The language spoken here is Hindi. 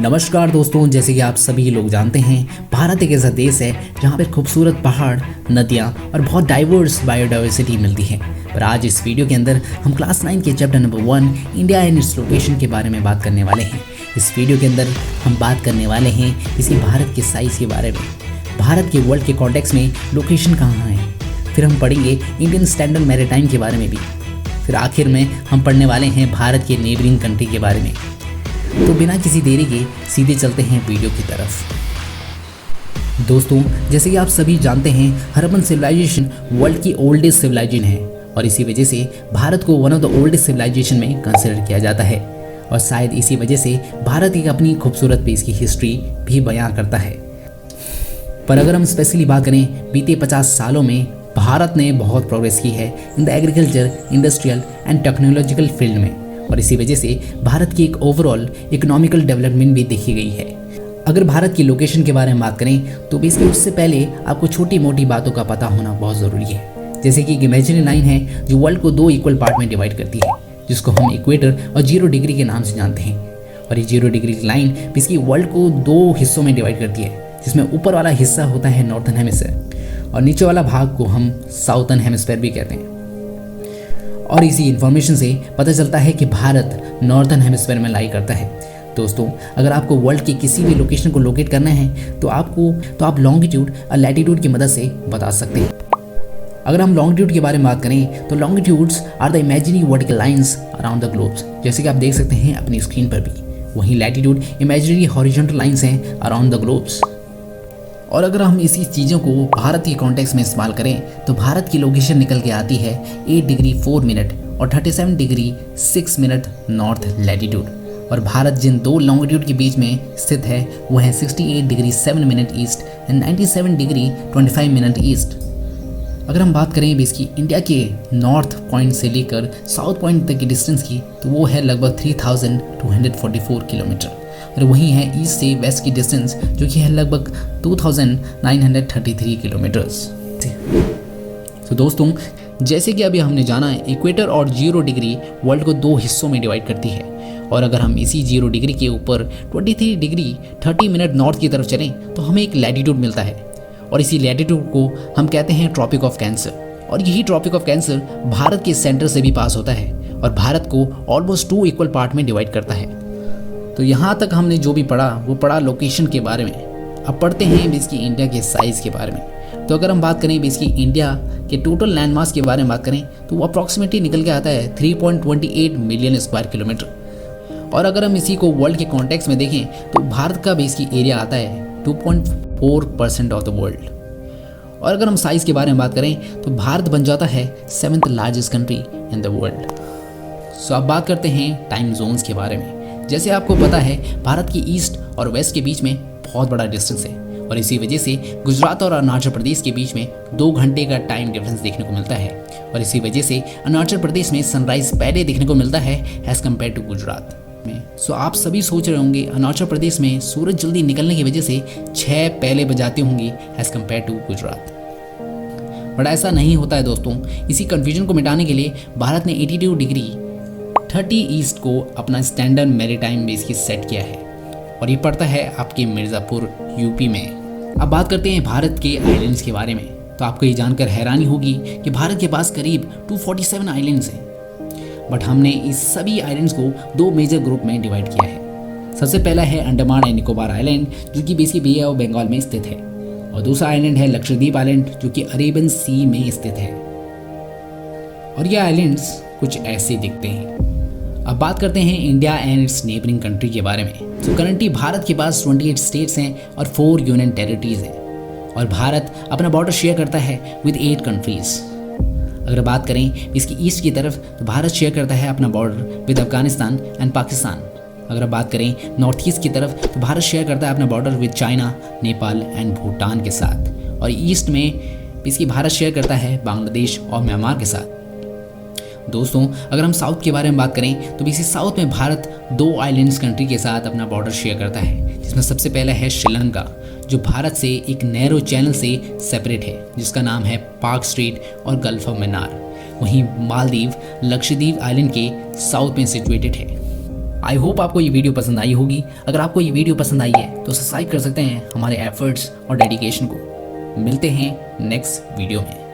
नमस्कार दोस्तों, जैसे कि आप सभी लोग जानते हैं, भारत एक ऐसा देश है जहाँ पर खूबसूरत पहाड़, नदियाँ और बहुत डाइवर्स बायोडाइवर्सिटी मिलती है। पर आज इस वीडियो के अंदर हम क्लास 9 के chapter number 1 India and its location के बारे में बात करने वाले हैं। इस वीडियो के अंदर हम बात करने वाले हैं इसी भारत के साइज़ के बारे में, भारत के वर्ल्ड के कॉन्टेक्स्ट में लोकेशन कहाँ है। फिर हम पढ़ेंगे इंडियन स्टैंडर्ड मैरीटाइम के बारे में भी। फिर आखिर में हम पढ़ने वाले हैं भारत के नेबरिंग कंट्री के बारे में। तो बिना किसी देरी के सीधे चलते हैं वीडियो की तरफ। दोस्तों, जैसे कि आप सभी जानते हैं, हड़प्पन सिविलाइजेशन वर्ल्ड की ओल्डेस्ट सिविलाइजेशन है और इसी वजह से भारत को one of the oldest civilisation में कंसिडर किया जाता है। और शायद इसी वजह से भारत एक अपनी खूबसूरत पेश की हिस्ट्री भी बयां करता है। पर अगर हम स्पेशली बात करें, बीते 50 सालों में भारत ने बहुत प्रोग्रेस की है in the agriculture, industrial and technological field में, और इसी वजह से भारत की एक ओवरऑल इकोनॉमिकल डेवलपमेंट भी देखी गई है। अगर भारत की लोकेशन के बारे में बात करें तो बेसिकली उससे पहले आपको छोटी मोटी बातों का पता होना बहुत ज़रूरी है। जैसे कि एक इमेजिनरी लाइन है जो वर्ल्ड को 2 इक्वल पार्ट में डिवाइड करती है, जिसको हम इक्वेटर और 0 डिग्री के नाम से जानते हैं। और ये 0 डिग्री की लाइन बेसिकली वर्ल्ड को 2 हिस्सों में डिवाइड करती है, जिसमें ऊपर वाला हिस्सा होता है नॉर्थन हेमिस्फीयर और नीचे वाला भाग को हम साउथर्न हेमिस्फीयर भी कहते हैं। और इसी इन्फॉर्मेशन से पता चलता है कि भारत नॉर्थन हेमिस्फीयर में लाई करता है। दोस्तों, अगर आपको वर्ल्ड की किसी भी लोकेशन को लोकेट करना है तो आप लॉन्गिट्यूड और लैटिट्यूड की मदद से बता सकते हैं। अगर हम लॉन्गिट्यूड के बारे में बात करें तो longitudes are the imaginary vertical lines around the globes, जैसे कि आप देख सकते हैं अपनी स्क्रीन पर भी। वहीं लैटिट्यूड इमेजिनरी हॉरिजॉन्टल लाइंस हैं अराउंड द ग्लोब्स। और अगर हम इसी चीज़ों को भारत के कॉन्टेक्स्ट में इस्तेमाल करें तो भारत की लोकेशन निकल के आती है 8 डिग्री 4 मिनट और 37 डिग्री 6 मिनट नॉर्थ लैटिट्यूड। और भारत जिन 2 लॉन्गिट्यूड के बीच में स्थित है वो है 68 degree 7 minute east and 97 degree 25 minute east. अगर हम बात करें इसकी इंडिया के नॉर्थ पॉइंट से लेकर साउथ पॉइंट तक की डिस्टेंस की तो वो है लगभग 3244 किलोमीटर। और वहीं है ईस्ट से वेस्ट की डिस्टेंस जो कि है लगभग 2933 किलोमीटर्स। तो दोस्तों, जैसे कि अभी हमने जाना है, इक्वेटर और 0 डिग्री वर्ल्ड को 2 हिस्सों में डिवाइड करती है। और अगर हम इसी 0 डिग्री के ऊपर 23 डिग्री 30 मिनट नॉर्थ की तरफ चलें तो हमें एक लैटिट्यूड मिलता है और इसी लैटिट्यूड को हम कहते हैं ट्रॉपिक ऑफ कैंसर। और यही ट्रॉपिक ऑफ कैंसर भारत के सेंटर से भी पास होता है और भारत को ऑलमोस्ट 2 इक्वल पार्ट में डिवाइड करता है। तो यहाँ तक हमने जो भी पढ़ा वो पढ़ा लोकेशन के बारे में। अब पढ़ते हैं इसकी इंडिया के साइज़ के बारे में। तो अगर हम बात करें इसकी इंडिया के टोटल लैंडमास के बारे में बात करें तो वो अप्रॉक्सीमेटली निकल के आता है 3.28 मिलियन स्क्वायर किलोमीटर। और अगर हम इसी को वर्ल्ड के कॉन्टेक्स्ट में देखें तो भारत का भी इसकी एरिया आता है 2.4% ऑफ द वर्ल्ड। और अगर हम साइज़ के बारे में बात करें तो भारत बन जाता है 7th largest country in the world. So अब बात करते हैं टाइम जोन्स के बारे में। जैसे आपको पता है, भारत की ईस्ट और वेस्ट के बीच में बहुत बड़ा डिस्टेंस है और इसी वजह से गुजरात और अरुणाचल प्रदेश के बीच में 2 घंटे का टाइम डिफरेंस देखने को मिलता है। और इसी वजह से अरुणाचल प्रदेश में सनराइज पहले देखने को मिलता है एज़ कम्पेयर टू गुजरात में। सो आप सभी सोच रहे होंगे अरुणाचल प्रदेश में सूरज जल्दी निकलने की वजह से 6 पहले बजाती होंगी as compare to Gujarat. But ऐसा नहीं होता है दोस्तों। इसी कन्फ्यूजन को मिटाने के लिए भारत ने 82 डिग्री 30 ईस्ट को अपना स्टैंडर्ड मैरीटाइम बेस की सेट किया है और ये पड़ता है आपके मिर्ज़ापुर यूपी में। अब बात करते हैं भारत के आइलैंड्स के बारे में। तो आपको ये जानकर हैरानी होगी कि भारत के पास करीब 247 आइलैंड्स हैं। बट हमने इस सभी आइलैंड्स को 2 मेजर ग्रुप में डिवाइड किया है। सबसे पहला है अंडमान एंड निकोबार आइलैंड जो कि बेसिकली बे ऑफ बंगाल में स्थित है, और दूसरा आइलैंड है लक्षद्वीप आइलैंड जो कि अरेबियन सी में स्थित है। और ये आइलैंड्स कुछ ऐसे दिखते हैं। अब बात करते हैं India and it's neighbouring country के बारे में। तो करंटली भारत के पास 28 स्टेट्स हैं और 4 यूनियन टेरिटरीज हैं और भारत अपना बॉर्डर शेयर करता है विद 8 कंट्रीज। अगर बात करें इसकी ईस्ट की तरफ तो भारत शेयर करता है अपना border with Afghanistan and Pakistan. अगर बात करें नॉर्थ ईस्ट की तरफ तो भारत शेयर करता है अपना border with China, Nepal and Bhutan के साथ। और ईस्ट में इसकी भारत शेयर करता है बांग्लादेश और म्यांमार के साथ। दोस्तों, अगर हम साउथ के बारे में बात करें तो इसी साउथ में भारत 2 आइलैंड्स कंट्री के साथ अपना बॉर्डर शेयर करता है, जिसमें सबसे पहला है श्रीलंका जो भारत से एक नैरो चैनल से सेपरेट है जिसका नाम है पार्क स्ट्रेट और गल्फ ऑफ मन्नार। वहीं मालदीव लक्षद्वीप आइलैंड के साउथ में सिचुएटेड है। आई होप आपको ये वीडियो पसंद आई होगी। अगर आपको ये वीडियो पसंद आई है तो सब्सक्राइब कर सकते हैं हमारे एफर्ट्स और डेडिकेशन को। मिलते हैं नेक्स्ट वीडियो में।